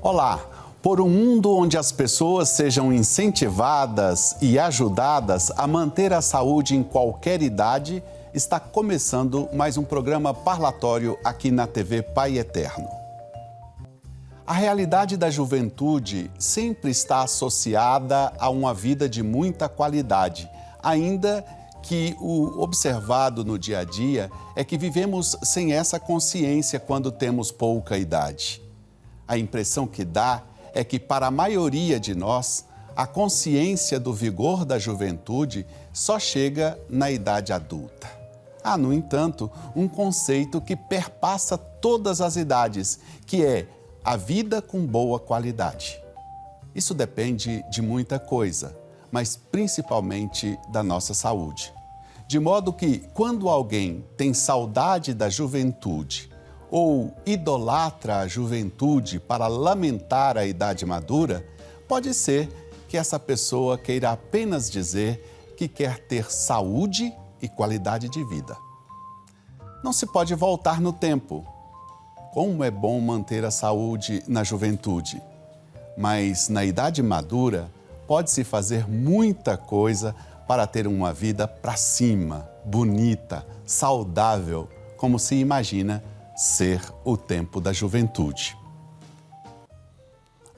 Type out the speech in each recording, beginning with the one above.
Olá! Por um mundo onde as pessoas sejam incentivadas e ajudadas a manter a saúde em qualquer idade, está começando mais um programa parlatório aqui na TV Pai Eterno. A realidade da juventude sempre está associada a uma vida de muita qualidade, ainda que o observado no dia a dia é que vivemos sem essa consciência quando temos pouca idade. A impressão que dá é que, para a maioria de nós, a consciência do vigor da juventude só chega na idade adulta. Há, no entanto, um conceito que perpassa todas as idades, que é a vida com boa qualidade. Isso depende de muita coisa, mas principalmente da nossa saúde. De modo que, quando alguém tem saudade da juventude, ou idolatra a juventude para lamentar a idade madura, pode ser que essa pessoa queira apenas dizer que quer ter saúde e qualidade de vida. Não se pode voltar no tempo. Como é bom manter a saúde na juventude. Mas na idade madura, pode-se fazer muita coisa para ter uma vida para cima, bonita, saudável, como se imagina ser o tempo da juventude.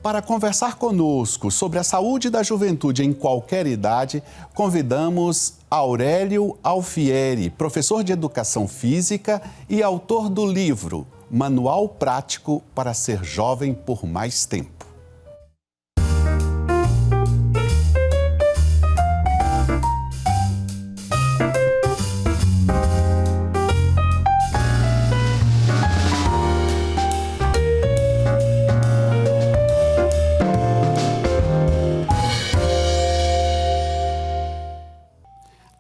Para conversar conosco sobre a saúde da juventude em qualquer idade, convidamos Aurélio Alfieri, professor de Educação Física e autor do livro Manual Prático para Ser Jovem por Mais Tempo.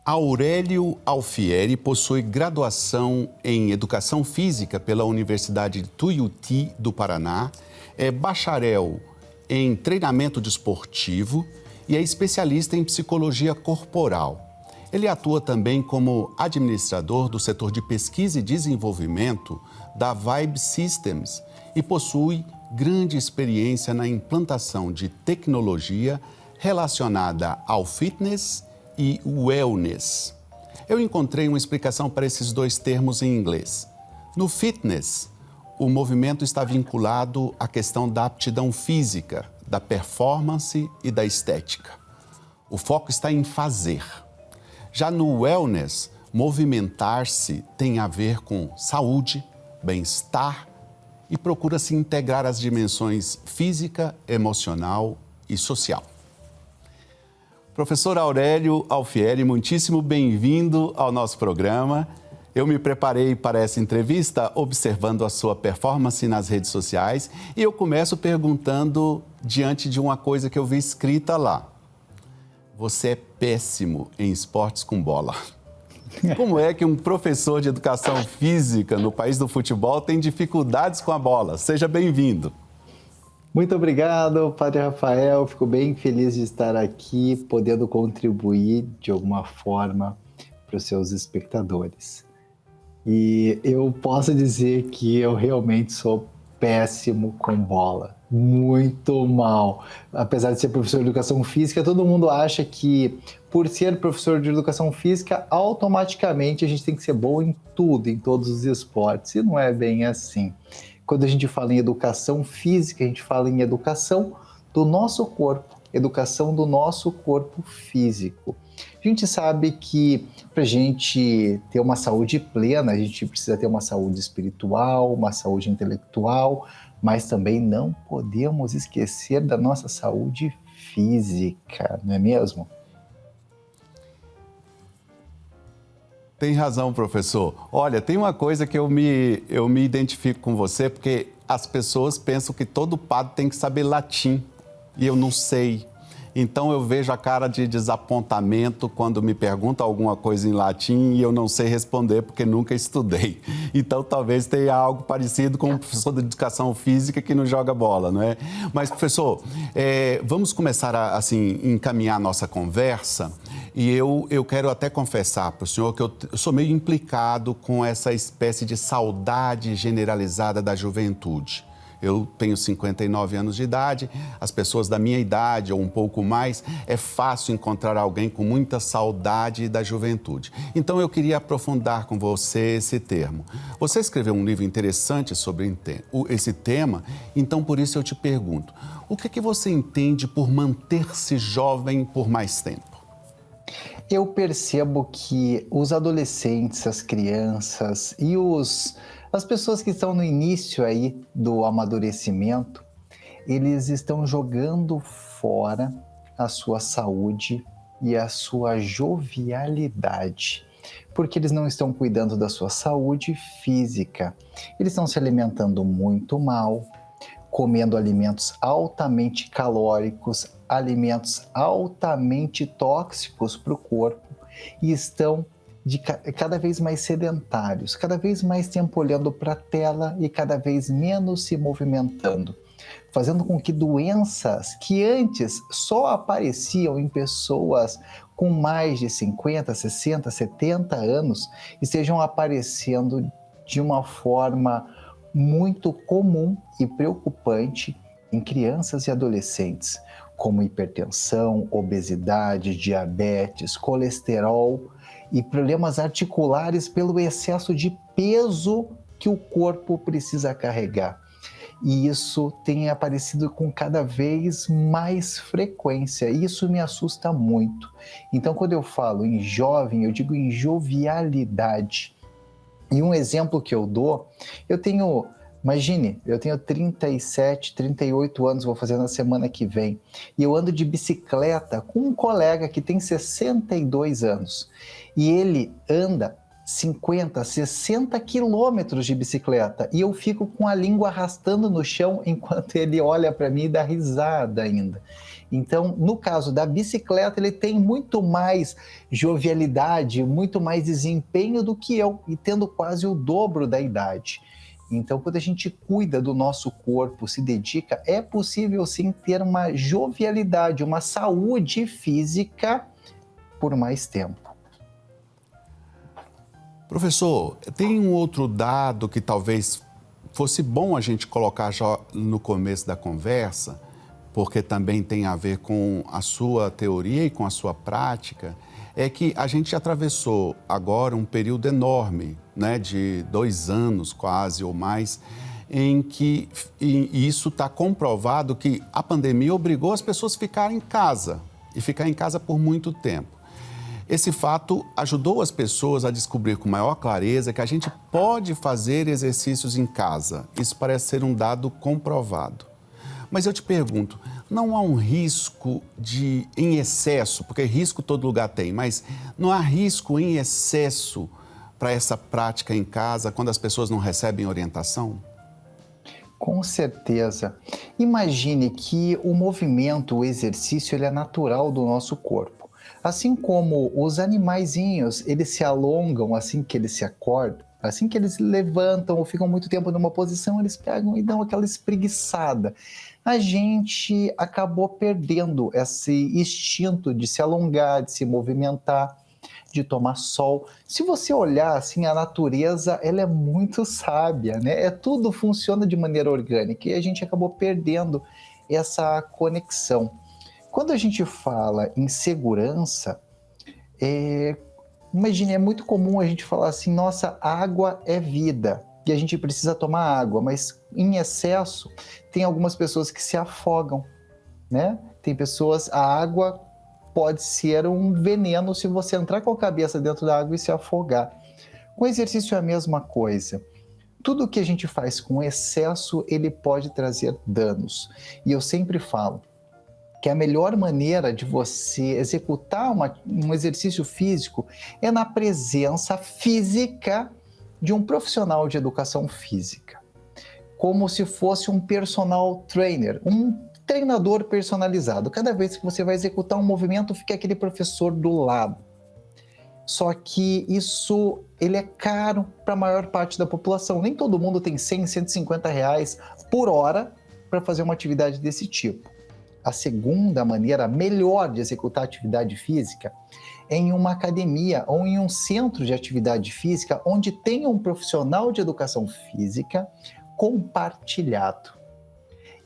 Aurélio Alfieri possui graduação em Educação Física pela Universidade de Tuiuti, do Paraná, é bacharel em Treinamento Desportivo e é especialista em Psicologia Corporal. Ele atua também como administrador do setor de pesquisa e desenvolvimento da Vibe Systems e possui grande experiência na implantação de tecnologia relacionada ao fitness e wellness. Eu encontrei uma explicação para esses dois termos em inglês. No fitness, o movimento está vinculado à questão da aptidão física, da performance e da estética. O foco está em fazer. Já no wellness, movimentar-se tem a ver com saúde, bem-estar e procura-se integrar as dimensões física, emocional e social. Professor Aurélio Alfieri, muitíssimo bem-vindo ao nosso programa. Eu me preparei para essa entrevista observando a sua performance nas redes sociais e eu começo perguntando diante de uma coisa que eu vi escrita lá. Você é péssimo em esportes com bola. Como é que um professor de educação física no país do futebol tem dificuldades com a bola? Seja bem-vindo. Muito obrigado, Padre Rafael. Fico bem feliz de estar aqui, podendo contribuir de alguma forma para os seus espectadores. E eu posso dizer que eu realmente sou péssimo com bola, muito mal. Apesar de ser professor de Educação Física, todo mundo acha que, por ser professor de Educação Física, automaticamente a gente tem que ser bom em tudo, em todos os esportes. E não é bem assim. Quando a gente fala em educação física, a gente fala em educação do nosso corpo, educação do nosso corpo físico. A gente sabe que para a gente ter uma saúde plena, a gente precisa ter uma saúde espiritual, uma saúde intelectual, mas também não podemos esquecer da nossa saúde física, não é mesmo? Tem razão, professor. Olha, tem uma coisa que eu me identifico com você, porque as pessoas pensam que todo padre tem que saber latim, e eu não sei. Então eu vejo a cara de desapontamento quando me perguntam alguma coisa em latim e eu não sei responder porque nunca estudei. Então talvez tenha algo parecido com um professor de educação física que não joga bola, não é? Mas, professor, vamos começar a encaminhar a nossa conversa. E eu quero até confessar para o senhor que eu sou meio implicado com essa espécie de saudade generalizada da juventude. Eu tenho 59 anos de idade, as pessoas da minha idade ou um pouco mais, é fácil encontrar alguém com muita saudade da juventude. Então eu queria aprofundar com você esse termo. Você escreveu um livro interessante sobre esse tema, então por isso eu te pergunto, o que você entende por manter-se jovem por mais tempo? Eu percebo que os adolescentes, as crianças e as pessoas que estão no início aí do amadurecimento, eles estão jogando fora a sua saúde e a sua jovialidade, porque eles não estão cuidando da sua saúde física. Eles estão se alimentando muito mal, comendo alimentos altamente calóricos, alimentos altamente tóxicos para o corpo e estão cada vez mais sedentários, cada vez mais tempo olhando para a tela e cada vez menos se movimentando, fazendo com que doenças que antes só apareciam em pessoas com mais de 50, 60, 70 anos estejam aparecendo de uma forma muito comum e preocupante em crianças e adolescentes, como hipertensão, obesidade, diabetes, colesterol e problemas articulares pelo excesso de peso que o corpo precisa carregar. E isso tem aparecido com cada vez mais frequência, e isso me assusta muito. Então, quando eu falo em jovem, eu digo em jovialidade. E um exemplo que eu dou, imagine, eu tenho 37, 38 anos, vou fazer na semana que vem, e eu ando de bicicleta com um colega que tem 62 anos, e ele anda 50, 60 quilômetros de bicicleta, e eu fico com a língua arrastando no chão enquanto ele olha para mim e dá risada ainda. Então, no caso da bicicleta, ele tem muito mais jovialidade, muito mais desempenho do que eu, e tendo quase o dobro da idade. Então, quando a gente cuida do nosso corpo, se dedica, é possível sim ter uma jovialidade, uma saúde física por mais tempo. Professor, tem um outro dado que talvez fosse bom a gente colocar já no começo da conversa, porque também tem a ver com a sua teoria e com a sua prática, é que a gente atravessou agora um período enorme, né, de 2 anos quase ou mais, em que e isso está comprovado que a pandemia obrigou as pessoas a ficarem em casa e ficar em casa por muito tempo. Esse fato ajudou as pessoas a descobrir com maior clareza que a gente pode fazer exercícios em casa. Isso parece ser um dado comprovado. Mas eu te pergunto, não há um risco em excesso, porque risco todo lugar tem, mas não há risco em excesso para essa prática em casa quando as pessoas não recebem orientação? Com certeza. Imagine que o movimento, o exercício, ele é natural do nosso corpo. Assim como os animaizinhos, eles se alongam assim que eles se acordam, assim que eles levantam ou ficam muito tempo numa posição, eles pegam e dão aquela espreguiçada. A gente acabou perdendo esse instinto de se alongar, de se movimentar, de tomar sol. Se você olhar assim, a natureza, ela é muito sábia, né? Tudo funciona de maneira orgânica e a gente acabou perdendo essa conexão. Quando a gente fala em segurança, imagine, é muito comum a gente falar assim, nossa, água é vida e a gente precisa tomar água, mas em excesso tem algumas pessoas que se afogam, né? Tem pessoas, a água pode ser um veneno se você entrar com a cabeça dentro da água e se afogar. Com exercício é a mesma coisa. Tudo que a gente faz com excesso, ele pode trazer danos. E eu sempre falo que a melhor maneira de você executar um exercício físico é na presença física de um profissional de educação física. Como se fosse um personal trainer, um treinador personalizado. Cada vez que você vai executar um movimento, fica aquele professor do lado. Só que isso ele é caro para a maior parte da população. Nem todo mundo tem 100, 150 reais por hora para fazer uma atividade desse tipo. A segunda maneira melhor de executar atividade física é em uma academia ou em um centro de atividade física onde tenha um profissional de educação física compartilhado.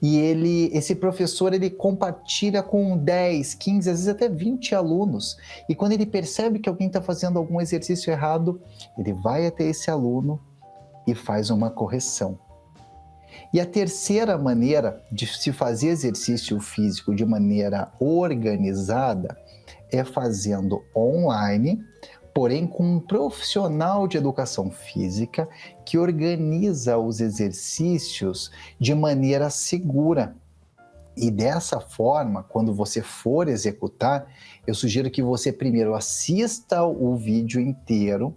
E esse professor, ele compartilha com 10, 15, às vezes até 20 alunos. E quando ele percebe que alguém está fazendo algum exercício errado, ele vai até esse aluno e faz uma correção. E a terceira maneira de se fazer exercício físico de maneira organizada é fazendo online, porém com um profissional de educação física que organiza os exercícios de maneira segura. E dessa forma, quando você for executar, eu sugiro que você primeiro assista o vídeo inteiro,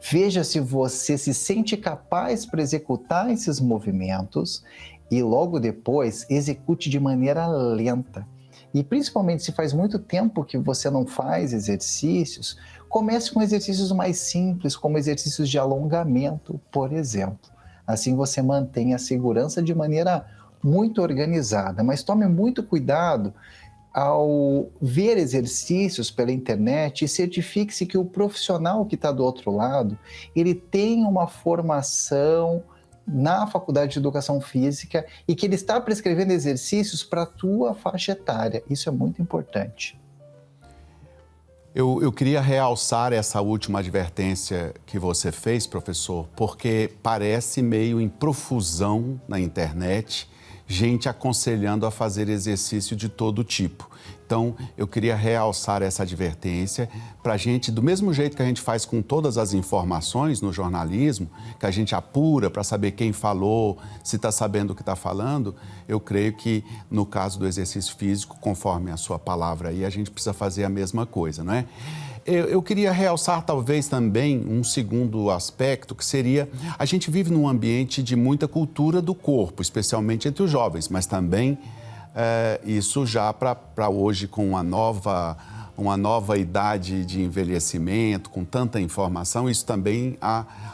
veja se você se sente capaz para executar esses movimentos e logo depois execute de maneira lenta. E principalmente se faz muito tempo que você não faz exercícios, comece com exercícios mais simples, como exercícios de alongamento, por exemplo. Assim você mantém a segurança de maneira muito organizada, mas tome muito cuidado ao ver exercícios pela internet e certifique-se que o profissional que está do outro lado, ele tem uma formação na Faculdade de Educação Física e que ele está prescrevendo exercícios para a tua faixa etária. Isso é muito importante. Eu queria realçar essa última advertência que você fez, professor, porque parece meio em profusão na internet, gente aconselhando a fazer exercício de todo tipo. Então, eu queria realçar essa advertência para a gente, do mesmo jeito que a gente faz com todas as informações no jornalismo, que a gente apura para saber quem falou, se está sabendo o que está falando, eu creio que no caso do exercício físico, conforme a sua palavra aí, a gente precisa fazer a mesma coisa, não é? Eu queria realçar talvez também um segundo aspecto, que seria, a gente vive num ambiente de muita cultura do corpo, especialmente entre os jovens, mas também isso já para hoje com uma nova idade de envelhecimento, com tanta informação, isso também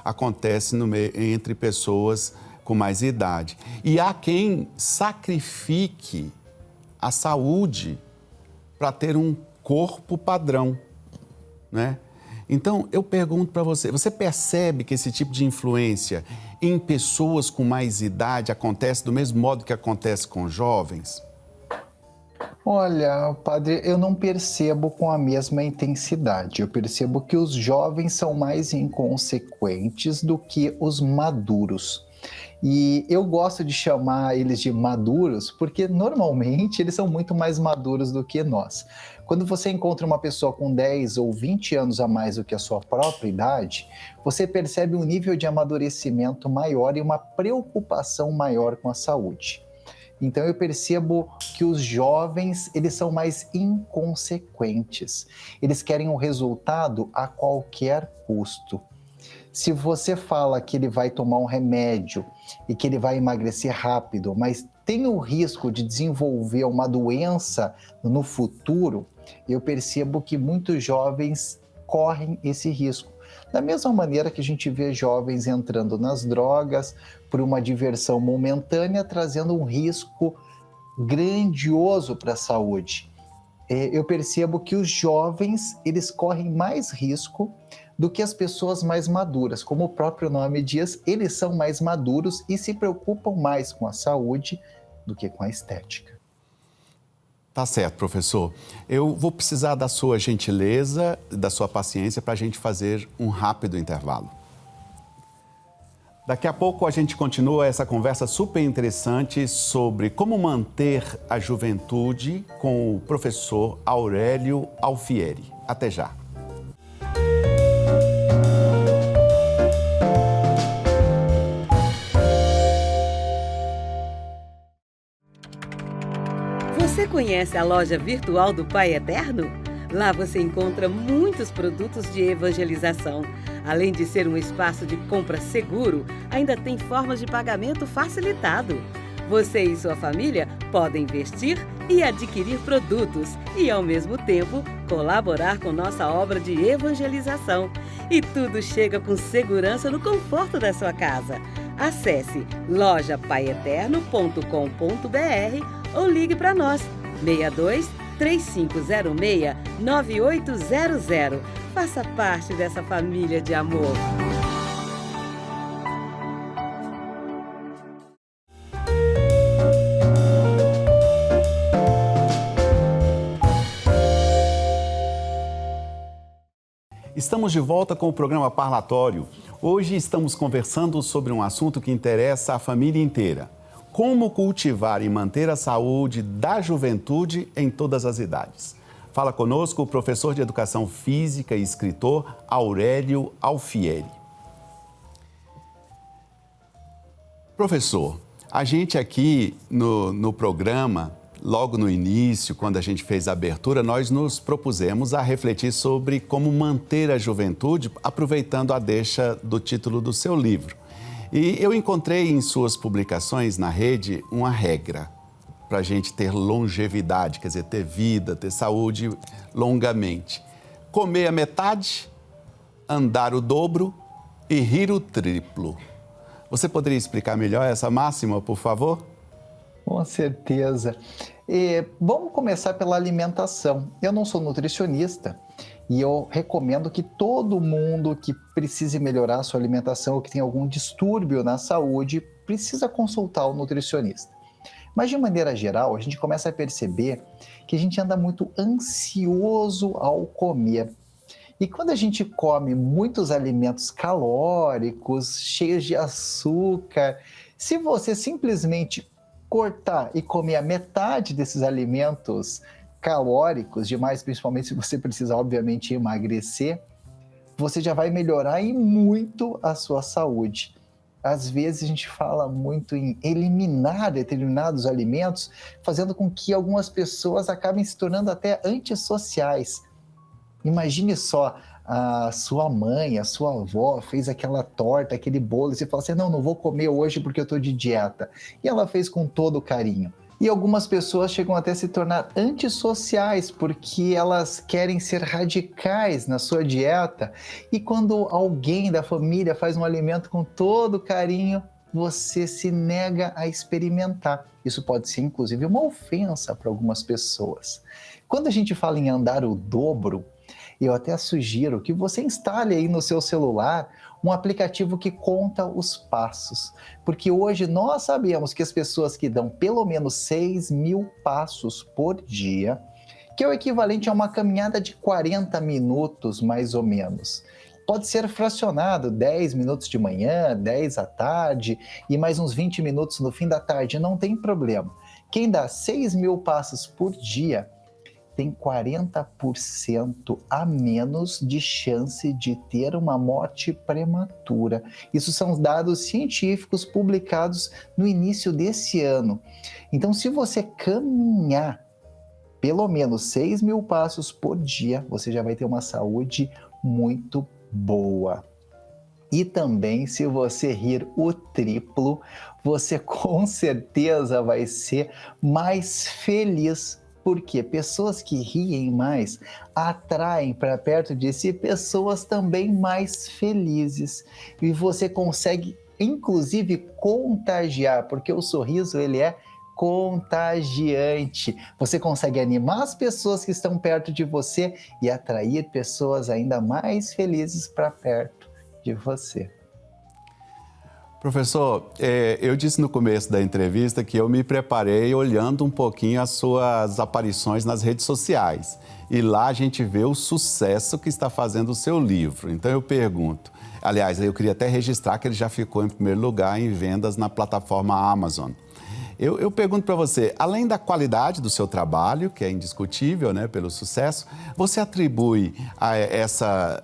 acontece entre pessoas com mais idade. E há quem sacrifique a saúde para ter um corpo padrão, né? Então, eu pergunto para você, você percebe que esse tipo de influência em pessoas com mais idade acontece do mesmo modo que acontece com jovens? Olha, padre, eu não percebo com a mesma intensidade. Eu percebo que os jovens são mais inconsequentes do que os maduros. E eu gosto de chamar eles de maduros porque normalmente eles são muito mais maduros do que nós. Quando você encontra uma pessoa com 10 ou 20 anos a mais do que a sua própria idade, você percebe um nível de amadurecimento maior e uma preocupação maior com a saúde. Então eu percebo que os jovens, eles são mais inconsequentes. Eles querem o resultado a qualquer custo. Se você fala que ele vai tomar um remédio e que ele vai emagrecer rápido, mas tem o risco de desenvolver uma doença no futuro, eu percebo que muitos jovens correm esse risco. Da mesma maneira que a gente vê jovens entrando nas drogas por uma diversão momentânea, trazendo um risco grandioso para a saúde. Eu percebo que os jovens, eles correm mais risco do que as pessoas mais maduras. Como o próprio nome diz, eles são mais maduros e se preocupam mais com a saúde do que com a estética. Tá certo, professor. Eu vou precisar da sua gentileza, da sua paciência para a gente fazer um rápido intervalo. Daqui a pouco a gente continua essa conversa super interessante sobre como manter a juventude com o professor Aurélio Alfieri. Até já. Você conhece a loja virtual do Pai Eterno? Lá você encontra muitos produtos de evangelização. Além de ser um espaço de compra seguro, ainda tem formas de pagamento facilitado. Você e sua família podem investir e adquirir produtos e, ao mesmo tempo, colaborar com nossa obra de evangelização. E tudo chega com segurança no conforto da sua casa. Acesse lojapaieternoo.com.br ou ligue para nós, 62 3506 9800. Faça parte dessa família de amor. Estamos de volta com o programa Parlatório. Hoje estamos conversando sobre um assunto que interessa a família inteira. Como cultivar e manter a saúde da juventude em todas as idades. Fala conosco o professor de Educação Física e escritor Aurélio Alfieri. Professor, a gente aqui no programa, logo no início, quando a gente fez a abertura, nós nos propusemos a refletir sobre como manter a juventude, aproveitando a deixa do título do seu livro. E eu encontrei em suas publicações na rede uma regra para a gente ter longevidade, quer dizer, ter vida, ter saúde longamente. Comer a metade, andar o dobro e rir o triplo. Você poderia explicar melhor essa máxima, por favor? Com certeza. Vamos começar pela alimentação. Eu não sou nutricionista e eu recomendo que todo mundo que precise melhorar a sua alimentação ou que tem algum distúrbio na saúde precisa consultar o nutricionista. Mas, de maneira geral, a gente começa a perceber que a gente anda muito ansioso ao comer. E quando a gente come muitos alimentos calóricos, cheios de açúcar, se você simplesmente cortar e comer a metade desses alimentos calóricos, demais, principalmente se você precisa, obviamente, emagrecer, você já vai melhorar e muito a sua saúde. Às vezes a gente fala muito em eliminar determinados alimentos, fazendo com que algumas pessoas acabem se tornando até antissociais. Imagine só, a sua mãe, a sua avó fez aquela torta, aquele bolo, e você fala assim, não vou comer hoje porque eu estou de dieta. E ela fez com todo carinho. E algumas pessoas chegam até a se tornar antissociais porque elas querem ser radicais na sua dieta. E quando alguém da família faz um alimento com todo carinho, você se nega a experimentar. Isso pode ser, inclusive, uma ofensa para algumas pessoas. Quando a gente fala em andar o dobro, eu até sugiro que você instale aí no seu celular um aplicativo que conta os passos. Porque hoje nós sabemos que as pessoas que dão pelo menos 6.000 passos por dia, que é o equivalente a uma caminhada de 40 minutos, mais ou menos. Pode ser fracionado 10 minutos de manhã, 10 à tarde e mais uns 20 minutos no fim da tarde, não tem problema. Quem dá 6.000 passos por dia tem 40% a menos de chance de ter uma morte prematura. Isso são dados científicos publicados no início desse ano. Então, se você caminhar pelo menos 6.000 passos por dia, você já vai ter uma saúde muito boa. E também, se você rir o triplo, você com certeza vai ser mais feliz. Porque pessoas que riem mais atraem para perto de si pessoas também mais felizes. E você consegue, inclusive, contagiar, porque o sorriso ele é contagiante. Você consegue animar as pessoas que estão perto de você e atrair pessoas ainda mais felizes para perto de você. Professor, eu disse no começo da entrevista que eu me preparei olhando um pouquinho as suas aparições nas redes sociais. E lá a gente vê o sucesso que está fazendo o seu livro. Então eu pergunto, aliás, eu queria até registrar que ele já ficou em primeiro lugar em vendas na plataforma Amazon. Eu pergunto para você, além da qualidade do seu trabalho, que é indiscutível, né, pelo sucesso, você atribui a essa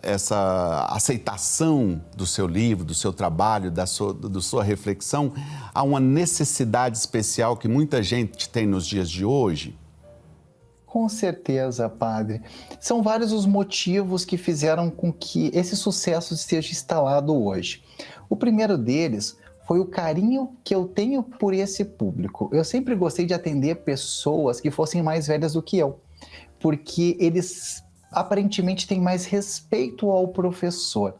aceitação do seu livro, do seu trabalho, da sua reflexão, a uma necessidade especial que muita gente tem nos dias de hoje? Com certeza, padre. São vários os motivos que fizeram com que esse sucesso esteja instalado hoje. O primeiro deles foi o carinho que eu tenho por esse público. Eu sempre gostei de atender pessoas que fossem mais velhas do que eu, porque eles aparentemente têm mais respeito ao professor.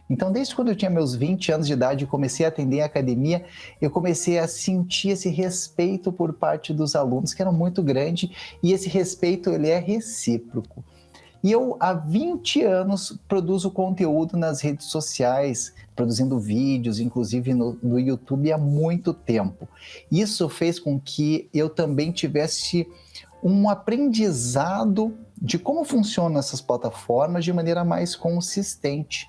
Então, desde quando eu tinha meus 20 anos de idade e comecei a atender a academia, eu comecei a sentir esse respeito por parte dos alunos, que era muito grande, e esse respeito ele é recíproco. E eu, há 20 anos, produzo conteúdo nas redes sociais, produzindo vídeos, inclusive no YouTube, há muito tempo. Isso fez com que eu também tivesse um aprendizado de como funcionam essas plataformas de maneira mais consistente.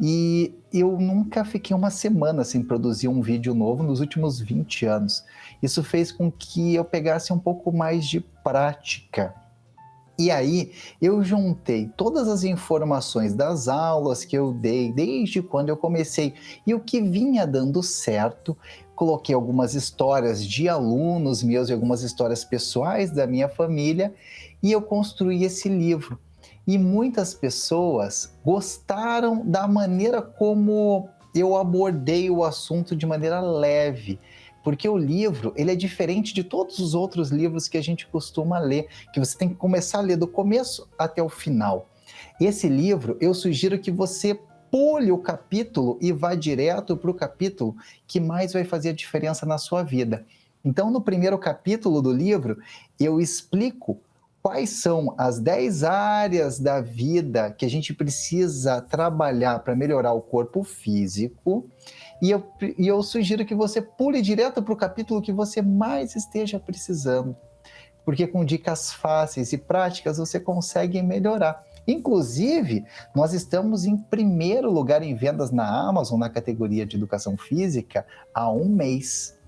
E eu nunca fiquei uma semana sem produzir um vídeo novo nos últimos 20 anos. Isso fez com que eu pegasse um pouco mais de prática. E aí eu juntei todas as informações das aulas que eu dei desde quando eu comecei e o que vinha dando certo. Coloquei algumas histórias de alunos meus e algumas histórias pessoais da minha família e eu construí esse livro. E muitas pessoas gostaram da maneira como eu abordei o assunto de maneira leve, porque o livro ele é diferente de todos os outros livros que a gente costuma ler, que você tem que começar a ler do começo até o final. Esse livro, eu sugiro que você pule o capítulo e vá direto para o capítulo que mais vai fazer a diferença na sua vida. Então, no primeiro capítulo do livro, eu explico quais são as 10 áreas da vida que a gente precisa trabalhar para melhorar o corpo físico. E eu sugiro que você pule direto para o capítulo que você mais esteja precisando. Porque com dicas fáceis e práticas você consegue melhorar. Inclusive, nós estamos em primeiro lugar em vendas na Amazon, na categoria de educação física, há um mês.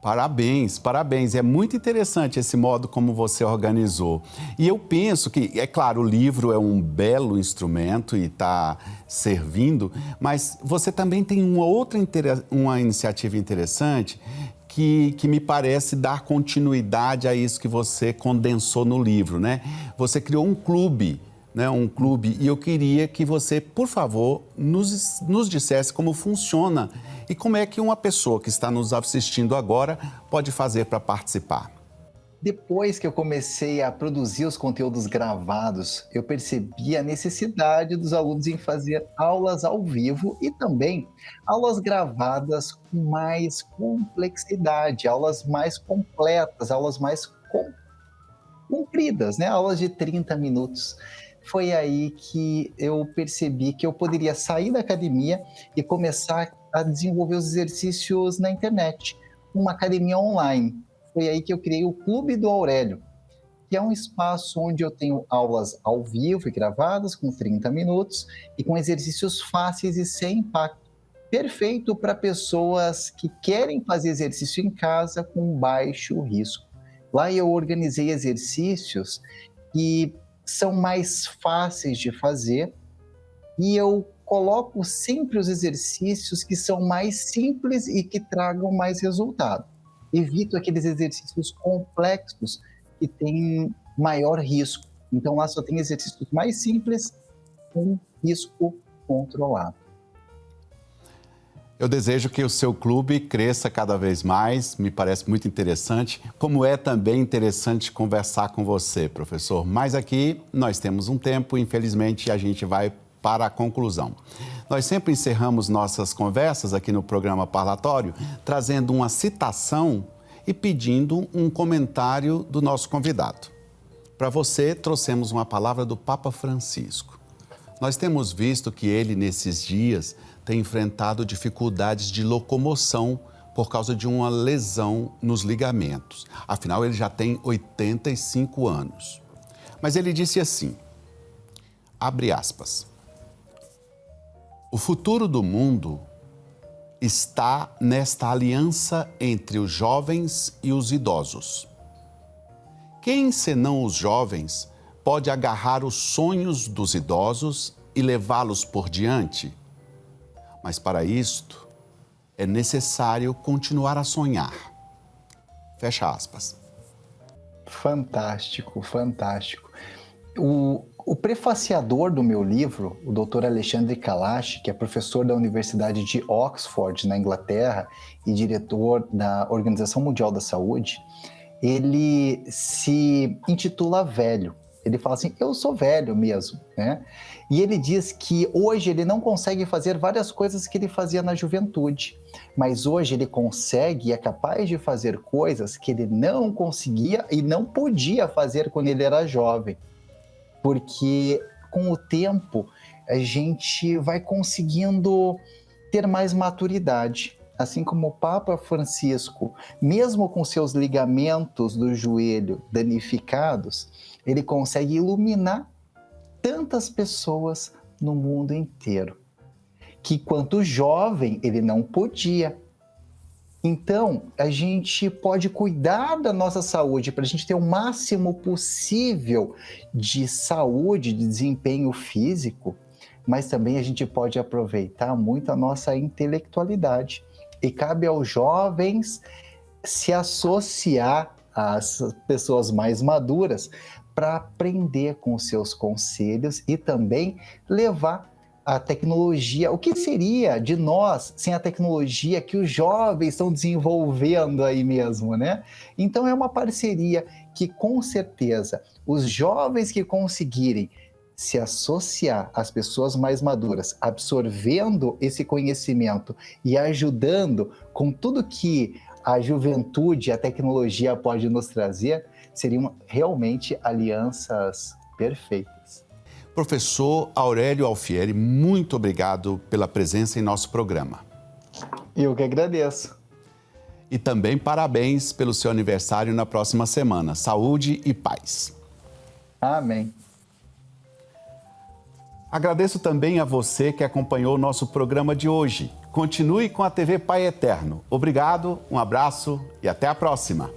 Parabéns, parabéns. É muito interessante esse modo como você organizou. E eu penso que, é claro, o livro é um belo instrumento e está servindo, mas você também tem uma iniciativa interessante que me parece dar continuidade a isso que você condensou no livro, né? Você criou um clube, né? Um clube, e eu queria que você, por favor, nos dissesse como funciona e como é que uma pessoa que está nos assistindo agora pode fazer para participar. Depois que eu comecei a produzir os conteúdos gravados, eu percebi a necessidade dos alunos em fazer aulas ao vivo e também aulas gravadas com mais complexidade, aulas mais completas, aulas mais compridas, né? Aulas de 30 minutos. Foi aí que eu percebi que eu poderia sair da academia e começar a desenvolver os exercícios na internet, uma academia online. Foi aí que eu criei o Clube do Aurélio, que é um espaço onde eu tenho aulas ao vivo e gravadas com 30 minutos e com exercícios fáceis e sem impacto. Perfeito para pessoas que querem fazer exercício em casa com baixo risco. Lá eu organizei exercícios que são mais fáceis de fazer e eu coloco sempre os exercícios que são mais simples e que tragam mais resultado. Evito aqueles exercícios complexos que têm maior risco. Então, lá só tem exercícios mais simples com risco controlado. Eu desejo que o seu clube cresça cada vez mais, me parece muito interessante, como é também interessante conversar com você, professor. Mas aqui nós temos um tempo, infelizmente a gente vai para a conclusão. Nós sempre encerramos nossas conversas aqui no programa Parlatório trazendo uma citação e pedindo um comentário do nosso convidado. Para você, trouxemos uma palavra do Papa Francisco. Nós temos visto que ele, nesses dias, tem enfrentado dificuldades de locomoção por causa de uma lesão nos ligamentos. Afinal, ele já tem 85 anos. Mas ele disse assim, abre aspas, o futuro do mundo está nesta aliança entre os jovens e os idosos. Quem, senão os jovens, pode agarrar os sonhos dos idosos e levá-los por diante? Mas para isto, é necessário continuar a sonhar. Fecha aspas. Fantástico, fantástico. O prefaciador do meu livro, o Dr. Alexandre Kalash, que é professor da Universidade de Oxford, na Inglaterra, e diretor da Organização Mundial da Saúde, ele se intitula Velho. Ele fala assim, eu sou velho mesmo, né? E ele diz que hoje ele não consegue fazer várias coisas que ele fazia na juventude, mas hoje ele consegue e é capaz de fazer coisas que ele não conseguia e não podia fazer quando ele era jovem. Porque com o tempo a gente vai conseguindo ter mais maturidade. assim como o Papa Francisco, mesmo com seus ligamentos do joelho danificados, ele consegue iluminar tantas pessoas no mundo inteiro, que quanto jovem ele não podia. Então, a gente pode cuidar da nossa saúde para a gente ter o máximo possível de saúde, de desempenho físico, mas também a gente pode aproveitar muito a nossa intelectualidade. E cabe aos jovens se associar às pessoas mais maduras para aprender com os seus conselhos e também levar a tecnologia. O que seria de nós sem a tecnologia que os jovens estão desenvolvendo aí mesmo, né? Então é uma parceria que, com certeza, os jovens que conseguirem se associar às pessoas mais maduras, absorvendo esse conhecimento e ajudando com tudo que a juventude, a tecnologia pode nos trazer, seriam realmente alianças perfeitas. Professor Aurélio Alfieri, muito obrigado pela presença em nosso programa. Eu que agradeço. E também parabéns pelo seu aniversário na próxima semana. Saúde e paz. Amém. Agradeço também a você que acompanhou o nosso programa de hoje. Continue com a TV Pai Eterno. Obrigado, um abraço e até a próxima.